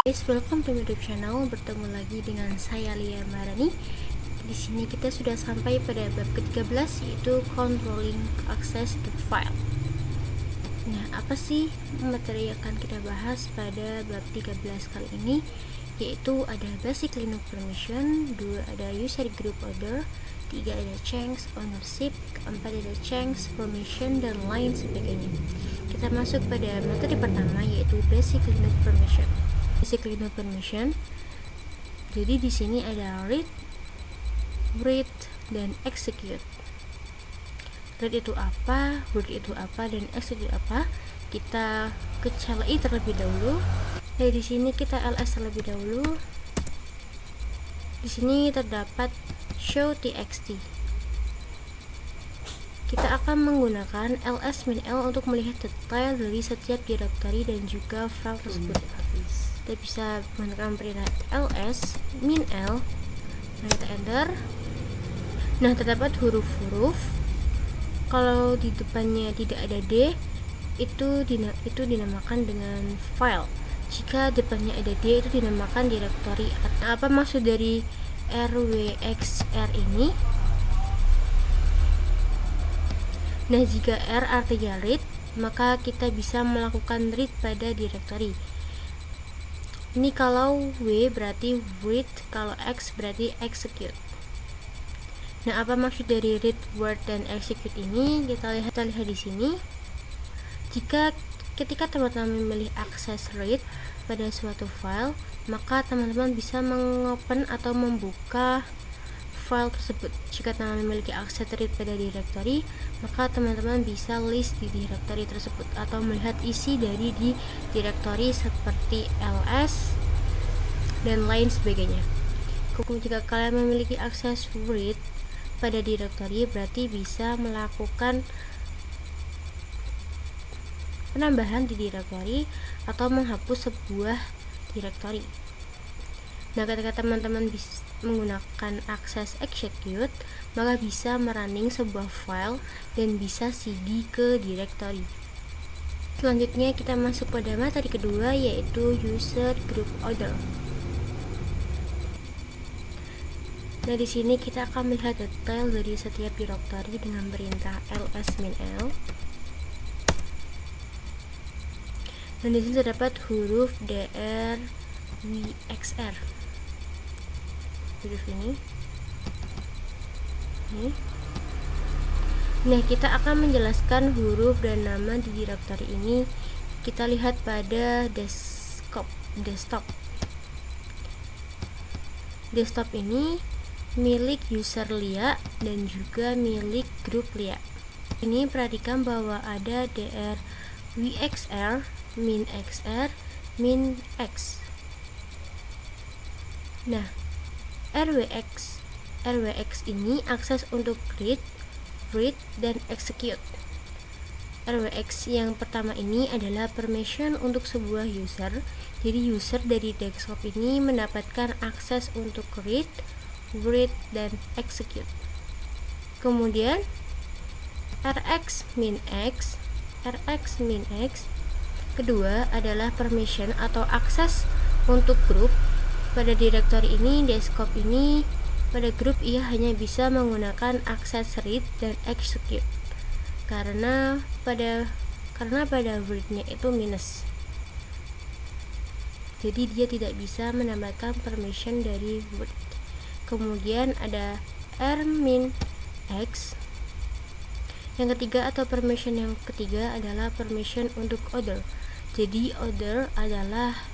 Guys, welcome to my YouTube channel. Bertemu lagi dengan saya Lia Marani. Di sini kita sudah sampai pada bab ke-13, yaitu controlling access to file. Nah, apa sih materi yang akan kita bahas pada bab 13 kali ini? Yaitu ada basic Linux permission, 2 ada user group order, 3 ada chunks ownership, 4 ada chunks permission, dan lain sebagainya. Kita masuk pada materi pertama, yaitu basic Linux permission. Basic Linux permission. Jadi di sini ada read, write, dan execute. Read itu apa, write itu apa, dan execute apa? Kita ke CLI terlebih dahulu. Di sini kita ls terlebih dahulu. Di sini terdapat show txt. Kita akan menggunakan ls-l untuk melihat detail dari setiap directory dan juga file tersebut. Kita bisa menggunakan perintah ls-l. Nah, kita enter. Nah, terdapat huruf-huruf. Kalau di depannya tidak ada d, itu dinamakan dengan file. Jika depannya ada d, itu dinamakan directory. Apa maksud dari rwxr ini? Nah, jika r artinya read, maka kita bisa melakukan read pada directory. Ini kalau w berarti read, kalau x berarti execute. Nah, apa maksud dari read, write, dan execute ini? Kita lihat di sini. Ketika teman-teman memilih akses read pada suatu file, maka teman-teman bisa mengopen atau membuka file tersebut. Jika teman-teman memiliki akses read pada directory, maka teman-teman bisa list di directory tersebut atau melihat isi dari di directory seperti ls dan lain sebagainya. Jika kalian memiliki akses read pada directory, berarti bisa melakukan penambahan di directory atau menghapus sebuah directory. Nah, ketika teman-teman bisa menggunakan akses execute, maka bisa merunning sebuah file dan bisa cd ke directory. Selanjutnya kita masuk pada materi kedua, yaitu user group order. Nah, di sini kita akan melihat detail dari setiap directory dengan perintah ls-l. Dan di sini terdapat huruf dr wxr. Huruf ini. Nah, kita akan menjelaskan huruf dan nama di directory ini. Kita lihat pada desktop. Desktop ini milik user Lia dan juga milik grup Lia. Ini perhatikan bahwa ada dr wxr, min xr, min x. Nah, rwx ini akses untuk read, write, dan execute. Rwx yang pertama ini adalah permission untuk sebuah user. Jadi user dari desktop ini mendapatkan akses untuk read, write, dan execute. Kemudian rx min x kedua adalah permission atau akses untuk grup. Pada directory ini, desktop ini, pada grup ia hanya bisa menggunakan akses read dan execute karena pada word-nya itu minus. Jadi dia tidak bisa menambahkan permission dari word. Kemudian ada r min x. Yang ketiga atau permission yang ketiga adalah permission untuk order. Jadi order adalah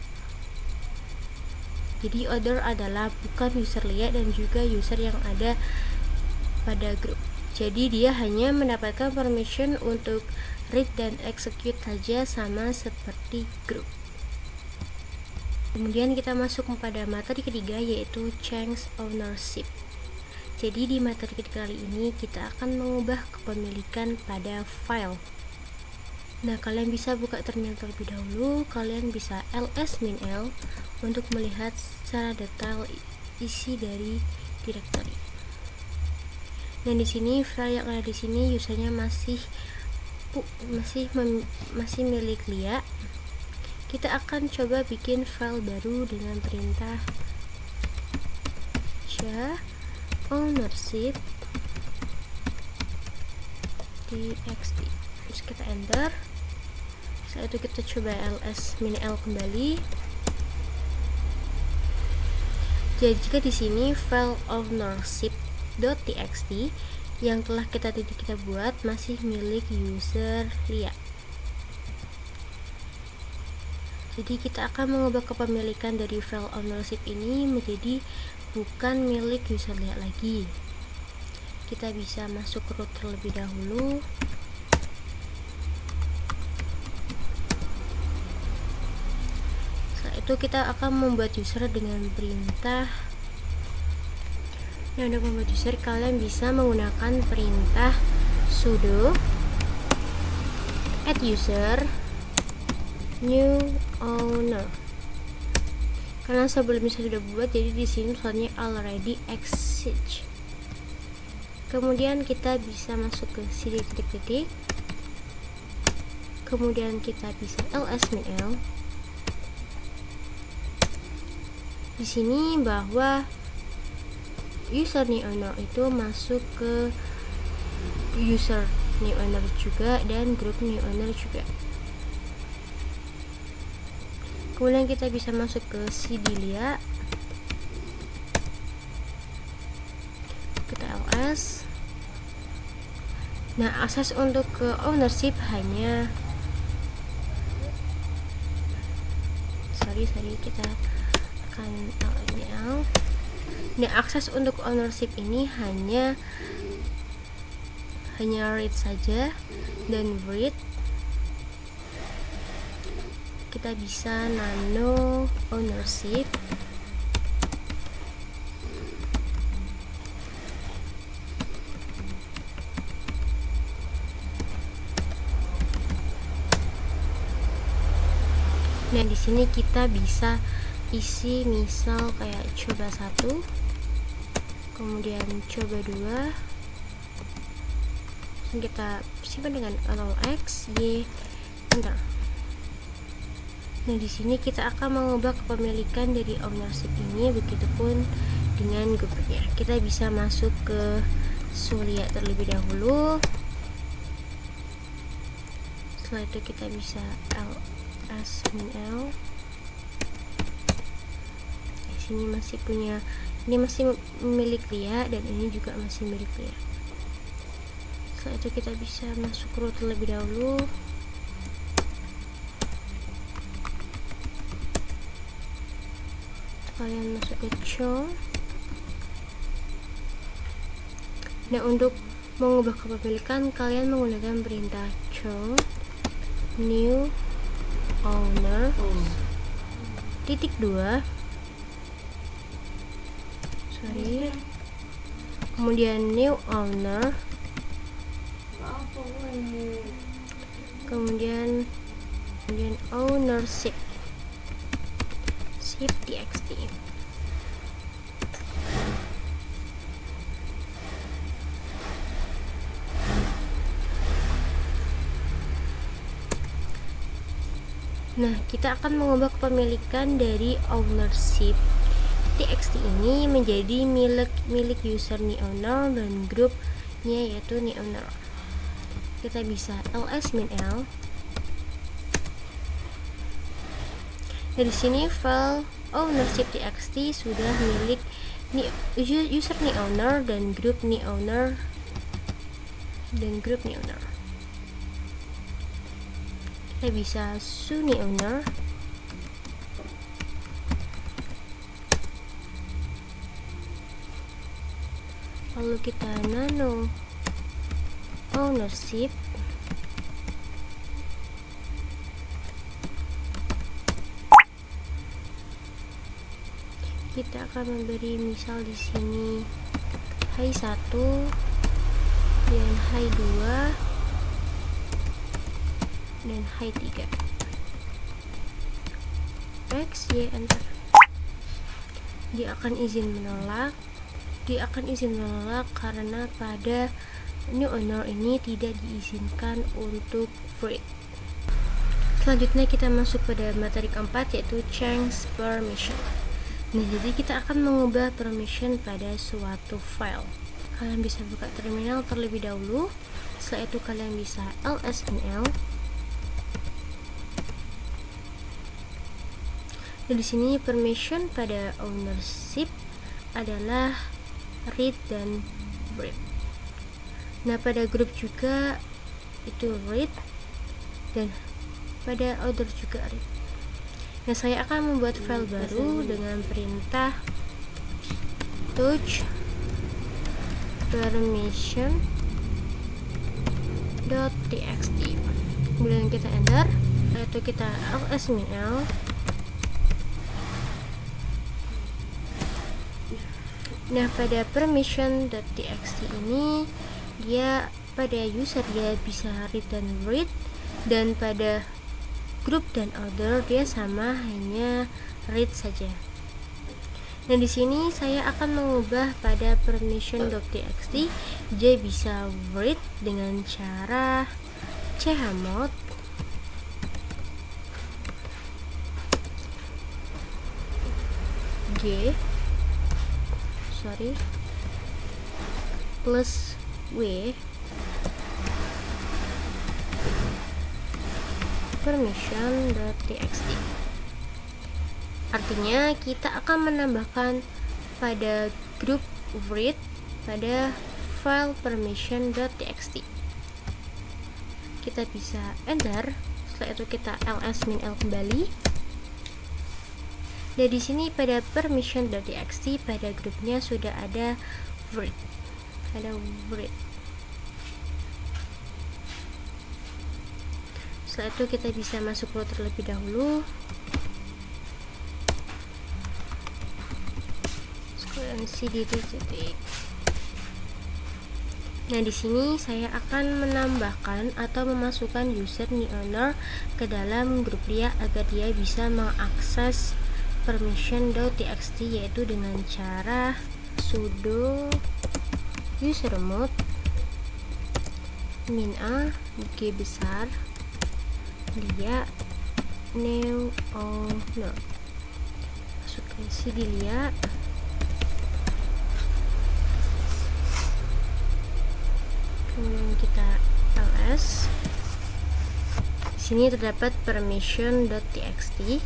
bukan user Lia dan juga user yang ada pada grup. Jadi dia hanya mendapatkan permission untuk read dan execute saja, sama seperti grup. Kemudian kita masuk pada materi ketiga, yaitu chunks ownership. Jadi di materi ketiga kali ini kita akan mengubah kepemilikan pada file. Nah, kalian bisa buka terminal terlebih dahulu. Kalian bisa ls-l untuk melihat secara detail isi dari directory. Dan di sini file yang ada di sini usernya masih milik Lia. kita akan coba bikin file baru dengan perintah ownership txt. Terus kita enter. Setelah itu kita coba ls-l kembali. Jadi jika di sini file ownership.txt yang telah kita buat masih milik user Lia. Jadi kita akan mengubah kepemilikan dari file ownership ini menjadi bukan milik user Lia lagi. Kita bisa masuk ke root terlebih dahulu. Setelah itu kita akan membuat user dengan perintah. Nah, untuk membuat user kalian bisa menggunakan perintah sudo add user new owner. Karena sebelumnya saya sudah buat, jadi di sini tulisannya already exist. Kemudian kita bisa masuk ke cd titik-titik. Kemudian kita bisa ls-l. Di sini bahwa user new owner itu masuk ke user new owner juga dan grup new owner juga. Kemudian kita bisa masuk ke cd Lia, kita ls. Nah, akses untuk ke ownership hanya kita akan ls. Nah, akses untuk ownership ini hanya read saja dan read. Kita bisa nano ownership. Nah, di sini kita bisa isi misal kayak coba 1, kemudian coba 2, kita simpan dengan x y enter. Nah, di sini kita akan mengubah kepemilikan dari ownership ini, begitupun dengan grupnya. Kita bisa masuk ke Sulia terlebih dahulu. Setelah itu kita bisa ls-l. Di sini masih punya, ini masih milik Lia dan ini juga masih milik Lia. Setelah itu kita bisa masuk root terlebih dahulu. Kalian masuk ke chow. Nah, untuk mengubah kepemilikan kalian menggunakan perintah chow new owner titik 2, kemudian new owner, kemudian ownership txt. Nah, kita akan mengubah kepemilikan dari ownership txt ini menjadi milik user new owner dan grupnya yaitu new owner. Kita bisa ls-l. Dari sini file ownership txt sudah milik user new owner dan grup new owner Kita bisa su new owner. Lalu kita nano ownership. Kita akan memberi misal di sini hi 1 dan hi 2 dan hi 3. X y enter. Dia akan izin menolak. Karena pada new owner ini tidak diizinkan untuk read. Selanjutnya kita masuk pada materi keempat, yaitu change permission. Nah, jadi kita akan mengubah permission pada suatu file. Kalian bisa buka terminal terlebih dahulu. Setelah itu kalian bisa ls-minl. Nah, di sini permission pada ownership adalah read dan read. Nah, pada group juga itu read, dan pada order juga read. Nah, saya akan membuat file baru dengan perintah touch permission.txt. Kemudian kita enter, yaitu kita ls-minl. Nah, pada permission.txt ini dia pada user dia bisa read dan read, dan pada group dan order dia sama, hanya read saja. Nah, di sini saya akan mengubah pada permission.txt, dia bisa read dengan cara chmod plus w permission.txt. Artinya kita akan menambahkan pada group read pada file permission.txt. Kita bisa enter, setelah itu kita ls-minl kembali. Dan di sini pada permission.txt pada grupnya sudah ada read. Setelah itu kita bisa masuk root terlebih dahulu. cd titik. Nah, di sini saya akan menambahkan atau memasukkan user new owner ke dalam grup dia agar dia bisa mengakses permission.txt, yaitu dengan cara sudo usermod -a g besar lia new owner. Masukkan cd lia, kemudian kita ls. Di sini terdapat permission.txt.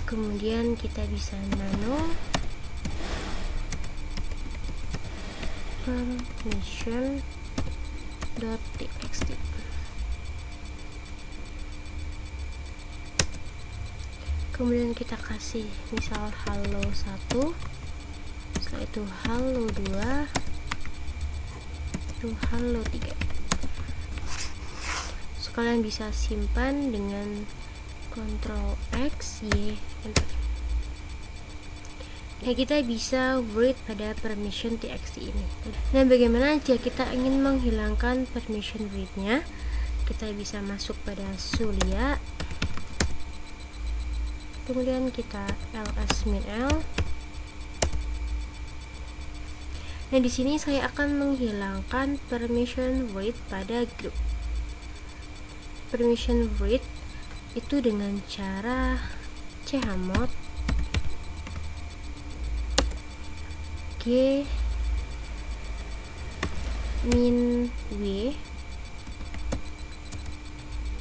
Kemudian kita bisa nano permission.txt. Kemudian kita kasih misal halo 1, setelah itu halo 2, itu halo 3. So, kalian bisa simpan dengan Ctrl X, Y, enter. Nah, kita bisa read pada permission txt ini. Nah, bagaimana jika kita ingin menghilangkan permission read-nya? Kita bisa masuk pada sulia, kemudian kita ls-minl. Nah, di sini saya akan menghilangkan permission read pada group. Permission read itu dengan cara chmod g min w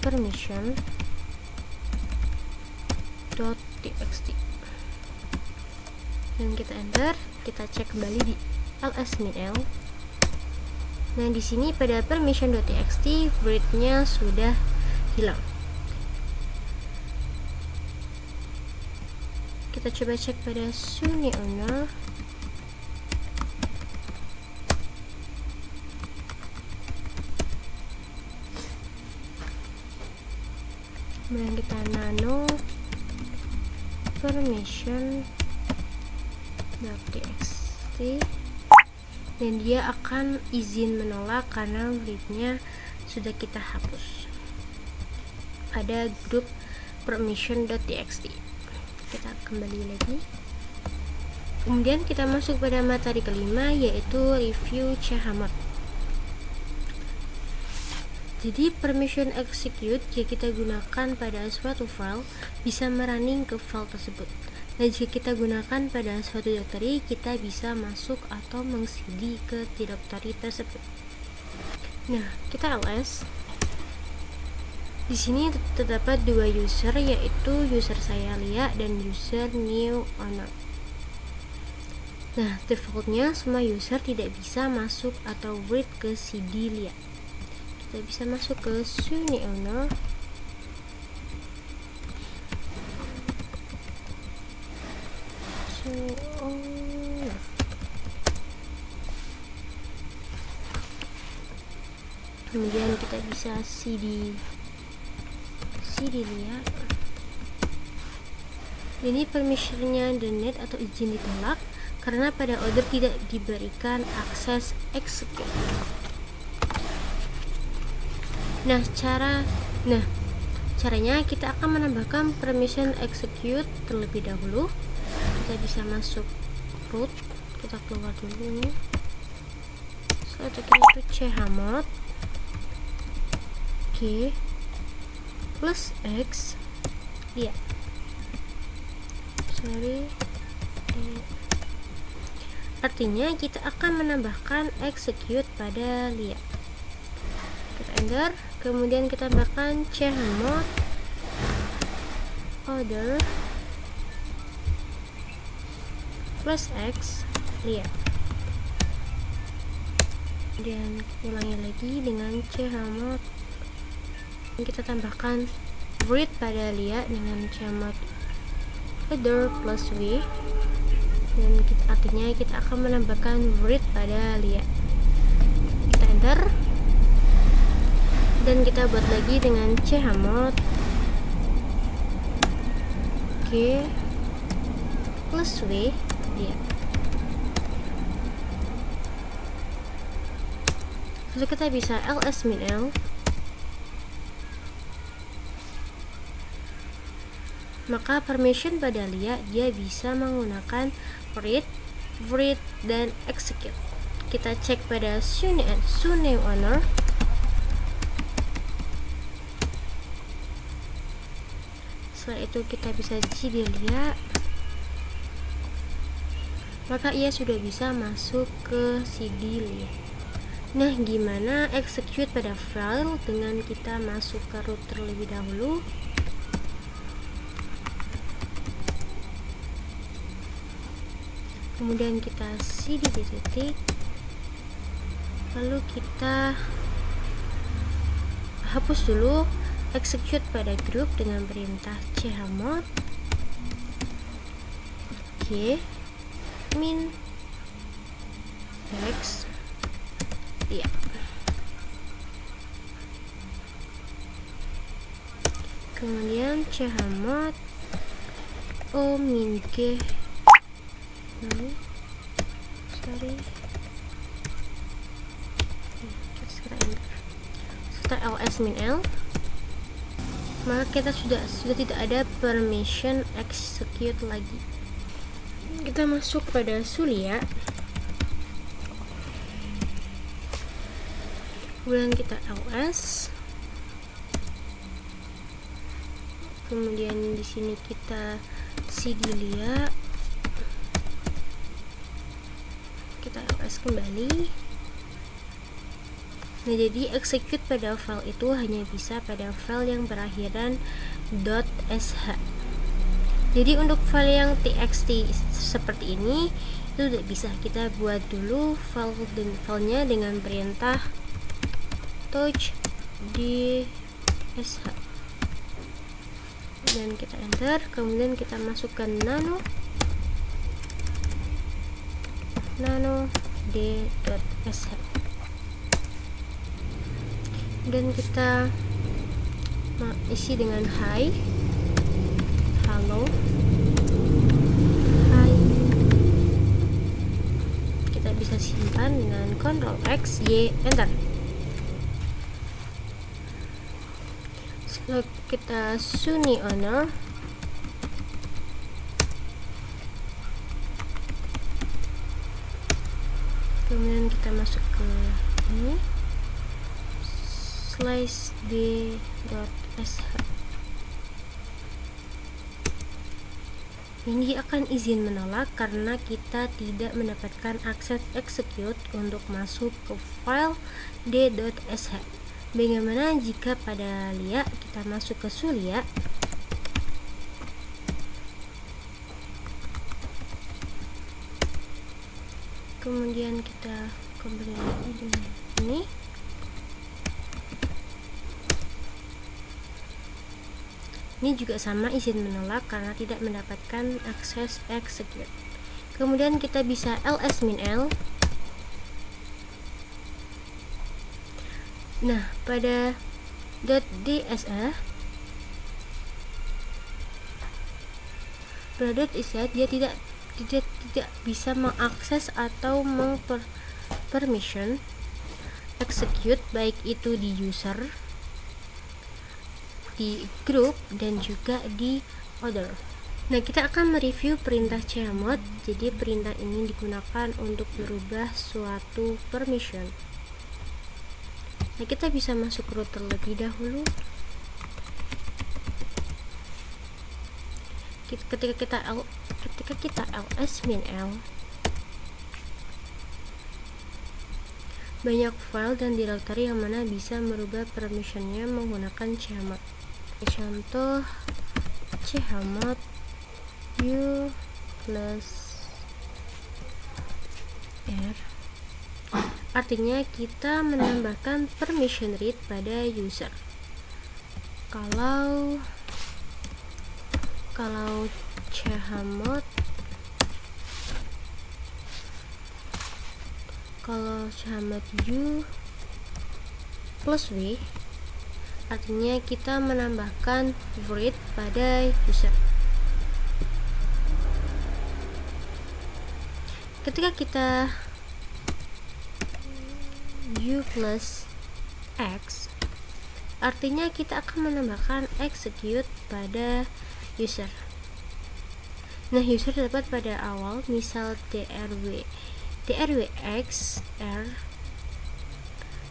permission.txt, dan kita enter. Kita cek kembali di ls-minl. Nah, di sini pada permission.txt read-nya sudah hilang. Kita coba cek pada Sunny owner. Kemudian kita nano permission.txt, dan dia akan izin menolak karena read-nya sudah kita hapus pada grup permission.txt. Kita kembali lagi. Kemudian kita masuk pada materi kelima, yaitu review chmod. Jadi permission execute jika kita gunakan pada suatu file bisa merunning ke file tersebut. Dan jika kita gunakan pada suatu directory, kita bisa masuk atau meng-cd ke directory tersebut. Nah, kita ls. Di sini terdapat dua user, yaitu user saya Lia dan user new owner. Nah, defaultnya semua user tidak bisa masuk atau read ke cd Lia. Kita bisa masuk ke new owner. Kemudian kita bisa cd Lia. Ini permissionnya delete atau izin ditolak karena pada order tidak diberikan akses execute. Caranya kita akan menambahkan permission execute terlebih dahulu. Kita bisa masuk root, kita keluar dulu ini. Setelah itu chmod plus x artinya kita akan menambahkan execute pada Lia. Kita enter, kemudian kita tambahkan chmod order plus x Lia. Kemudian ulangi lagi dengan chmod. Kita tambahkan read pada Lia dengan chmod order plus w, dan artinya kita akan menambahkan read pada Lia. Kita enter, dan kita buat lagi dengan chmod plus w Lia. Lalu kita bisa ls min l, maka permission pada Lia dia bisa menggunakan read, dan execute. Kita cek pada new owner. Setelah itu kita bisa cd Lia, maka ia sudah bisa masuk ke cd Lia. Nah, gimana execute pada file dengan kita masuk ke root terlebih dahulu? Kemudian kita cd titik, lalu kita hapus dulu execute pada grup dengan perintah chmod min x Lia. Kemudian chmod o min g setelah ls min l, maka kita sudah tidak ada permission execute lagi. Kita masuk pada Lia, kemudian kita ls, kemudian di sini kita cd Lia, kita ls kembali. Nah, jadi execute pada file itu hanya bisa pada file yang berakhiran .sh. Jadi untuk file yang txt seperti ini itu tidak bisa. Kita buat dulu filenya dengan perintah touch dsh, dan kita enter, kemudian kita masukkan nano d.sh, dan kita isi dengan halo. Kita bisa simpan dengan Ctrl X Y, enter. Setelah kita new owner, kemudian kita masuk ke ini /d.sh. Ini akan izin menolak karena kita tidak mendapatkan akses execute untuk masuk ke file d.sh. Bagaimana jika pada Lia kita masuk ke Zulia, kemudian kita kembali lagi dengan ini, juga sama, izin menolak karena tidak mendapatkan akses execute. Kemudian kita bisa ls-l. Nah, pada .dsh dia tidak bisa mengakses atau permission execute, baik itu di user, di grup, dan juga di other. Nah, kita akan mereview perintah chmod. Jadi perintah ini digunakan untuk merubah suatu permission. Nah, kita bisa masuk root terlebih dahulu. Ketika kita ls-l, banyak file dan directory yang mana bisa merubah permissionnya menggunakan chmod. Contoh chmod u plus r, artinya kita menambahkan permission read pada user. Kalau chmod u plus v, artinya kita menambahkan read pada user. Ketika kita u plus x, artinya kita akan menambahkan execute pada user. Nah, user dapat pada awal, misal drwx r.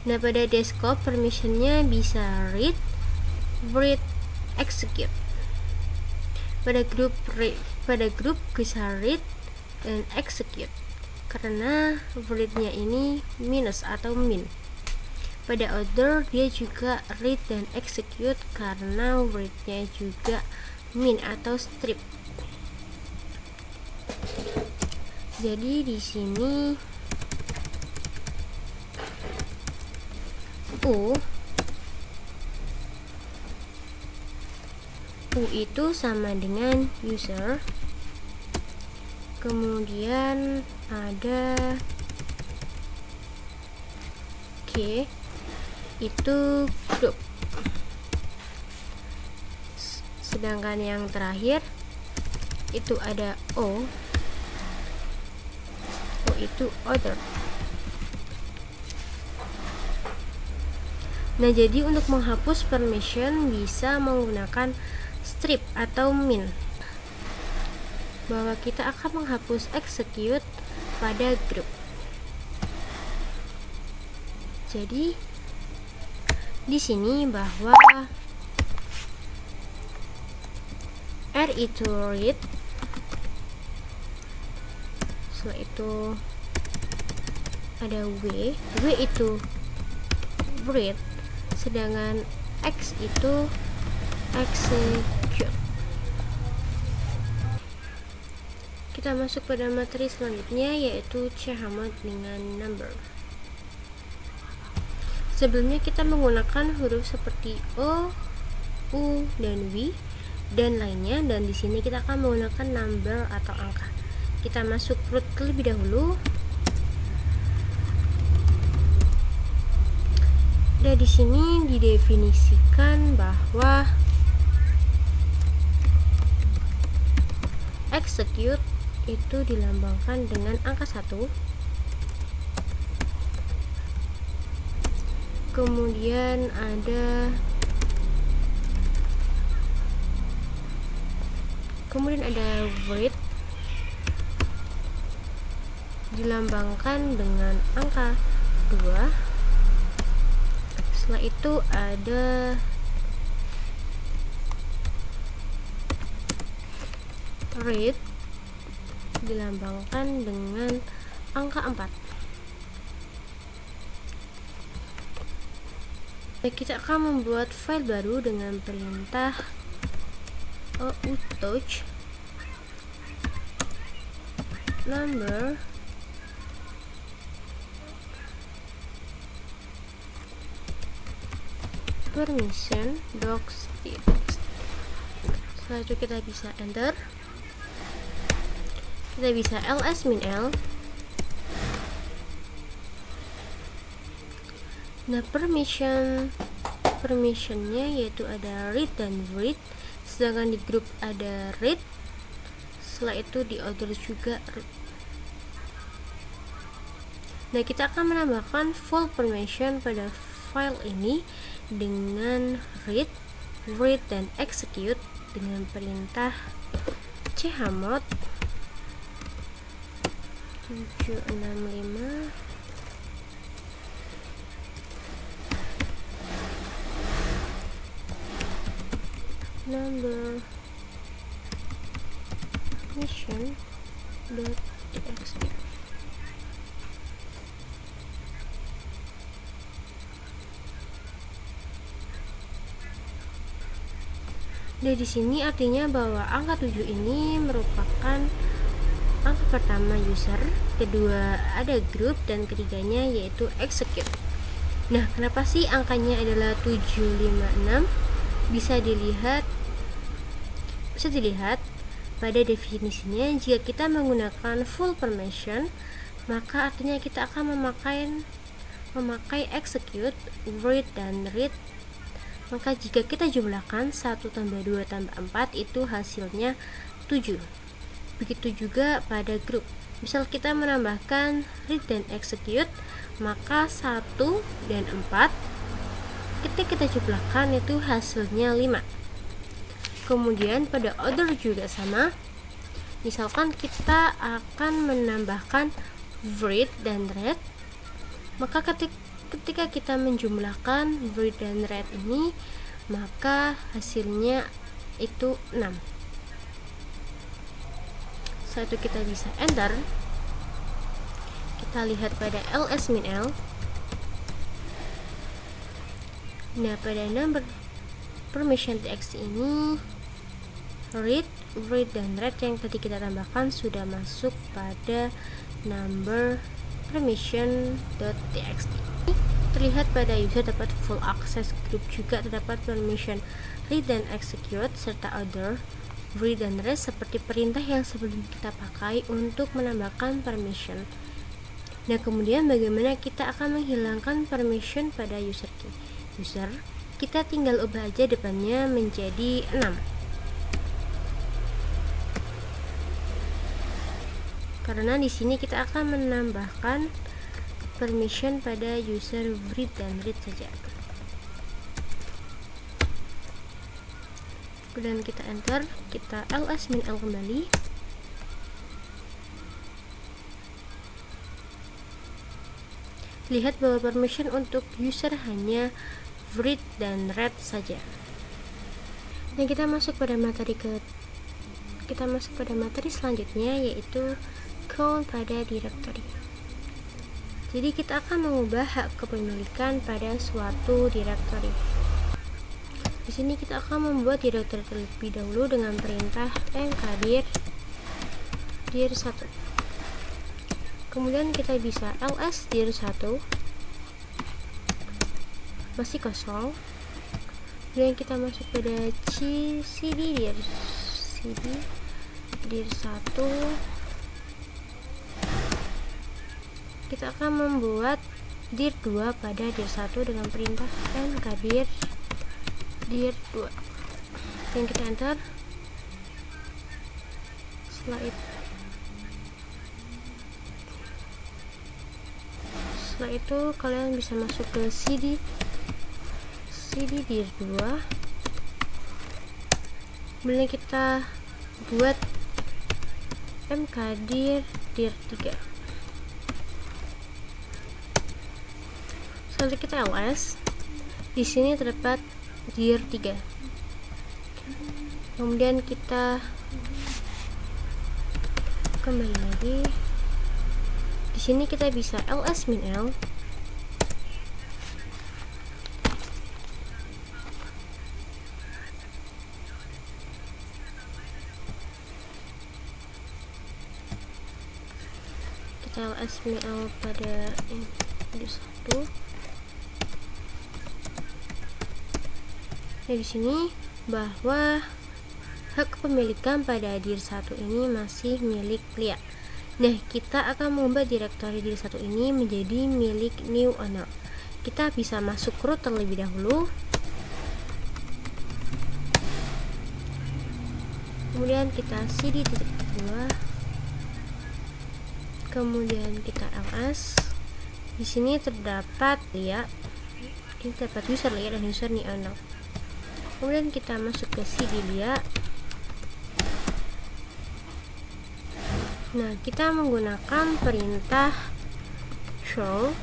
Nah, pada desktop permissionnya bisa read, execute. Pada grup bisa read dan execute karena readnya ini minus atau min. Pada other dia juga read dan execute karena readnya juga min atau strip. Jadi di sini u itu sama dengan user, kemudian ada g itu group, sedangkan yang terakhir itu ada o itu other. Nah, jadi untuk menghapus permission bisa menggunakan strip atau min, bahwa kita akan menghapus execute pada grup. Jadi di sini bahwa r itu read, setelah itu ada w itu read, sedangkan x itu execute. Kita masuk pada materi selanjutnya, yaitu chmod dengan number. Sebelumnya kita menggunakan huruf seperti o, u, dan w dan lainnya, dan di sini kita akan menggunakan number atau angka. Kita masuk root terlebih dahulu. Dan di sini didefinisikan bahwa execute itu dilambangkan dengan angka 1. Kemudian ada read dilambangkan dengan angka 2. Setelah itu ada read, dilambangkan dengan angka 4. Kita akan membuat file baru dengan perintah outouch number permission docs.txt. Setelah itu kita bisa enter, kita bisa ls-l. Nah, permissionnya yaitu ada read dan read, sedangkan di grup ada read. Setelah itu di order juga read. Nah, kita akan menambahkan full permission pada file ini dengan read, dan execute dengan perintah chmod 765 number mission.txt. Nah, di sini artinya bahwa angka 7 ini merupakan angka pertama user, kedua ada group, dan ketiganya yaitu execute. Nah, kenapa sih angkanya adalah 756? Bisa dilihat pada definisinya. Jika kita menggunakan full permission, maka artinya kita akan memakai execute, read, dan read. Maka jika kita jumlahkan 1 tambah 2 tambah 4 itu hasilnya 7. Begitu juga pada grup. Misal kita menambahkan read dan execute, maka 1 dan 4 ketika kita jumlahkan itu hasilnya 5. Kemudian pada order juga sama. Misalkan kita akan menambahkan read dan read, maka ketika kita menjumlahkan read dan read ini, maka hasilnya itu 6. Setelah itu kita bisa enter. Kita lihat pada ls-l. Nah, pada number permission txt ini read, dan read yang tadi kita tambahkan sudah masuk pada number permission.txt. Terlihat pada user dapat full access, group juga terdapat permission read dan execute serta order, read dan read seperti perintah yang sebelum kita pakai untuk menambahkan permission. Nah, kemudian bagaimana kita akan menghilangkan permission pada user kita tinggal ubah aja depannya menjadi 6, karena di sini kita akan menambahkan permission pada user read dan read saja. Kemudian kita enter, kita ls-l kembali. Lihat bahwa permission untuk user hanya read dan read saja. Nah, kita masuk pada materi selanjutnya, yaitu count pada directory. Jadi kita akan mengubah hak kepemilikan pada suatu directory. Di sini kita akan membuat directory terlebih dahulu dengan perintah mkdir dir1. Kemudian kita bisa ls dir1 masih kosong. Kemudian kita masuk pada cd dir1. Kita akan membuat dir2 pada dir1 dengan perintah mkdir dir2. Dan kita enter. Setelah itu kalian bisa masuk ke cd dir2. Kemudian kita buat mkdir dir3. Selanjutnya kita ls. Di sini terdapat dir 3. Kemudian kita kembali lagi. Di sini kita bisa ls min l. Kita ls min l pada dir 1. Nah, di sini bahwa hak kepemilikan pada dir 1 ini masih milik Lia. Nah, kita akan mengubah direktori dir 1 ini menjadi milik new owner. Kita bisa masuk root terlebih dahulu. Kemudian kita cd titik 2. Kemudian kita ls. Di sini terdapat Lia. Ini terdapat user Lia dan user new owner. Kemudian kita masuk ke cd Lia. Nah, kita menggunakan perintah show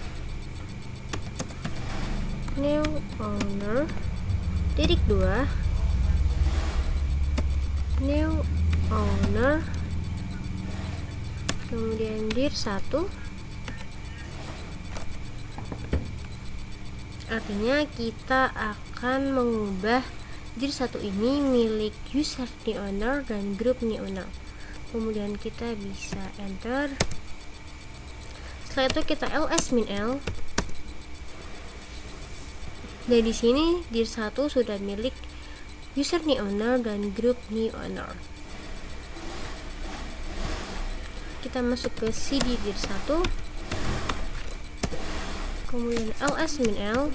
new owner titik 2 new owner, kemudian dir 1. Artinya kita akan mengubah dir 1 ini milik user new owner dan grup new owner. Kemudian kita bisa enter. Setelah itu kita ls min l. Dan di sini dir 1 sudah milik user new owner dan grup new owner. Kita masuk ke cd dir 1. Kemudian ls min l.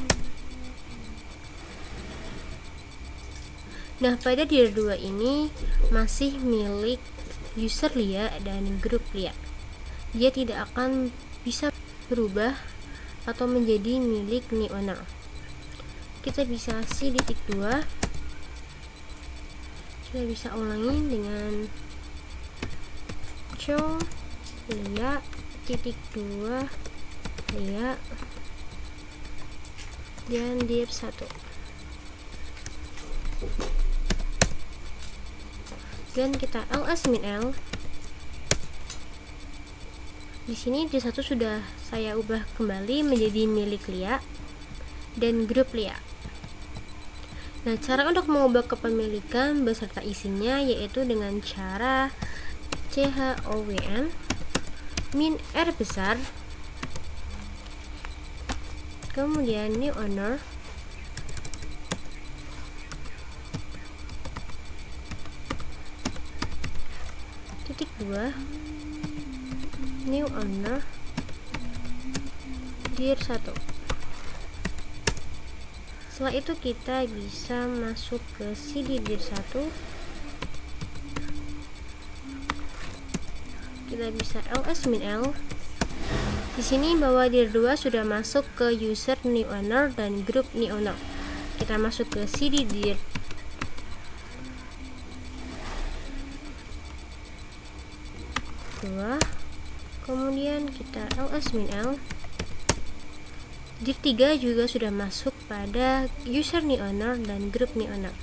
Nah, pada dir 2 ini masih milik user Lia dan grup Lia. Dia tidak akan bisa berubah atau menjadi milik new owner. Kita bisa cd titik 2. Kita bisa ulangi dengan show Lia titik 2 Lia dan dir 1. Dan kita ls min l. Di sini dir 1 sudah saya ubah kembali menjadi milik Lia dan grup Lia. Nah, cara untuk mengubah kepemilikan beserta isinya yaitu dengan cara chown min r besar, kemudian new owner, titik 2 new owner dir 1. Setelah itu kita bisa masuk ke cd dir 1. Kita bisa ls min l. Di sini bahwa dir 2 sudah masuk ke user new owner dan grup new owner. Kita masuk ke cd dir 2. Kemudian kita ls min l. Dir 3 juga sudah masuk pada user new owner dan grup new owner.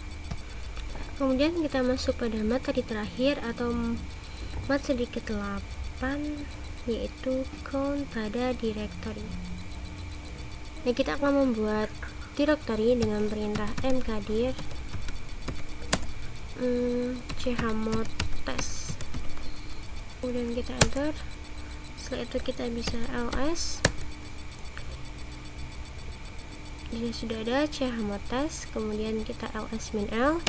Kemudian kita masuk pada materi terakhir atau materi ke-8, yaitu count pada directory. Nah, kita akan membuat directory dengan perintah mkdir chmod test. Kemudian kita enter. Setelah itu kita bisa ls. Jadi sudah ada chmod test. Kemudian kita ls min l.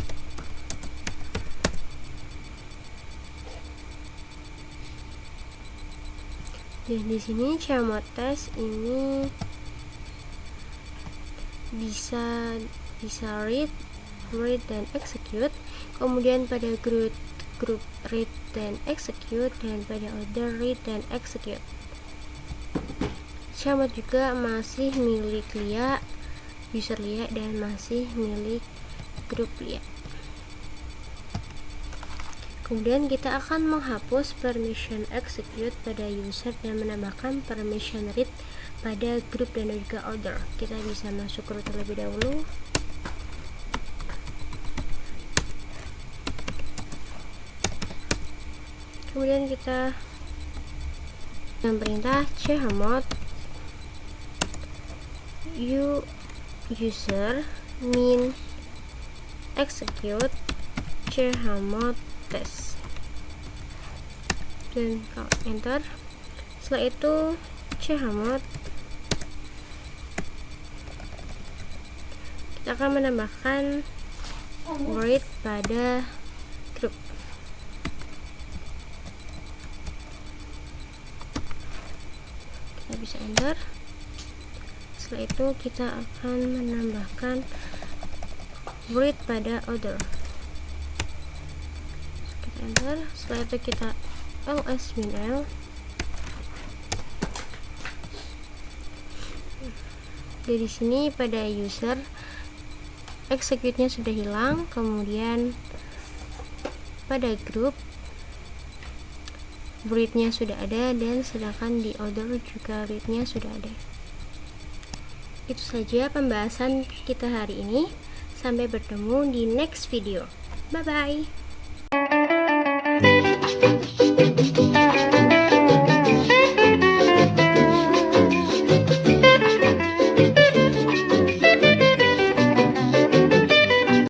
Dan di sini chmod test ini bisa read dan execute. Kemudian pada group read dan execute, dan pada order read dan execute. Chmod juga masih milik Lia, user Lia, dan masih milik grup Lia. Kemudian kita akan menghapus permission execute pada user dan menambahkan permission read pada group dan juga order. Kita bisa masuk root terlebih dahulu. Kemudian kita dengan perintah chmod user min execute chmod test dan enter. Setelah itu chmod kita akan menambahkan read pada group. Kita bisa enter. Setelah itu kita akan menambahkan read pada order. Kita enter. Setelah itu kita ls-l. Dari sini pada user execute-nya sudah hilang, kemudian pada grup read-nya sudah ada, dan sedangkan di order juga read-nya sudah ada. Itu saja pembahasan kita hari ini. Sampai bertemu di next video. Bye bye.